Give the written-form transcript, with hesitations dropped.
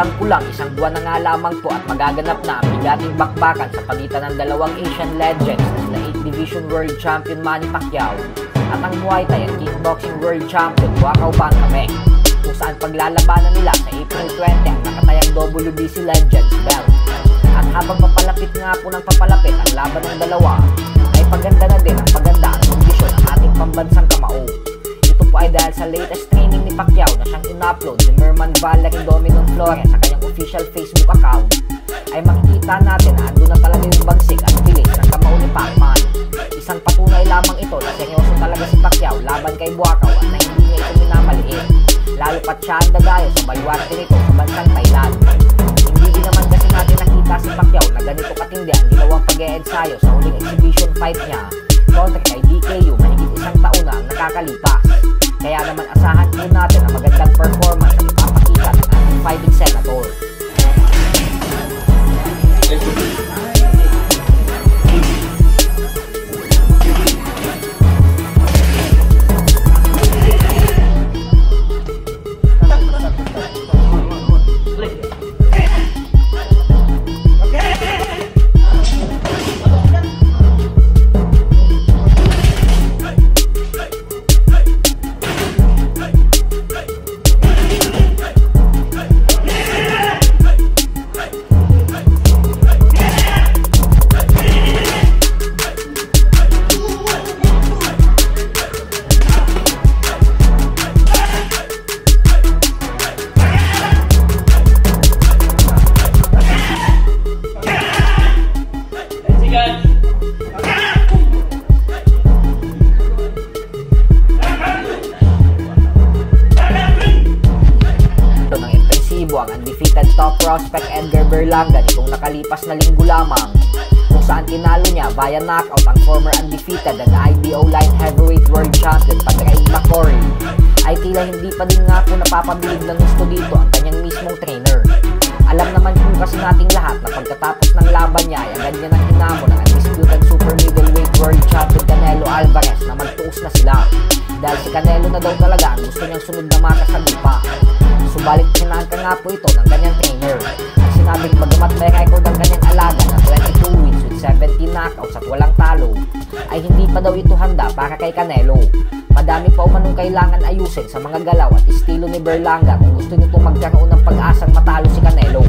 Kulang-kulang isang buwan na nga lamang po at magaganap na ang bigating bakbakan sa pagitan ng dalawang Asian legends na sila 8th Division World Champion Manny Pacquiao at ang Muay Thai at Kickboxing World Champion Joaquin Buckingham, kung saan paglalabanan nila sa April 20 ang nakatayang WBC Legends belt. At habang papalapit nga po ng papalapit ang laban ng dalawa, ay paganda na din ang paganda at kondisyon ng ating pambansang kamao. Ito po ay dahil sa latest training ni Pacquiao na siyang in-upload ni Merman Valerie Dominon Flores sa kanyang official Facebook account, ay makikita natin na ando na talaga yung bagsik at bilis ng kamao ni Pacman. Isang patunay lamang ito na seryoso talaga si Pacquiao laban kay Buakaw at na hindi niya ito minamaliit, lalo pat siya ang dadayo sa baluarte nito sa bansang Thailand. Hindi din naman kasi natin nakita si Pacquiao na ganito katindi ang ginawang pag-e-ensayo sa huling exhibition fight niya kontra kay DKU mahigit isang taon na ang nakakalipas. Kaya naman asahan po natin ang magandang performance na ipapakita ng ating fighting senator. Ang undefeated top prospect Edgar Berlanga nitong nakalipas na linggo lamang, kung saan tinalo niya via knockout ang former undefeated and IBO Light Heavyweight World Champion Padraig McCrory, ay tila hindi pa din nga po napapabilib ng gusto dito ang kanyang mismong trainer. Alam naman po kasi nating lahat na pagkatapos ng laban niya ay agad niya nang hinamo ng undisputed super middleweight world champion Canelo Alvarez na magtuos na sila, dahil si Canelo na daw talaga ang gusto niyang sunod na makasagupa. Subalit pinangka nga po ito ng kanyang trainer at sinabing bagamat may record ang kanyang alaga na 22 wins with 17 knockouts at walang talo, ay hindi pa daw ito handa para kay Canelo. Madami pa umanong kailangan ayusin sa mga galaw at estilo ni Berlanga kung gusto nitong magkaroon ng pag-asang matalo si Canelo.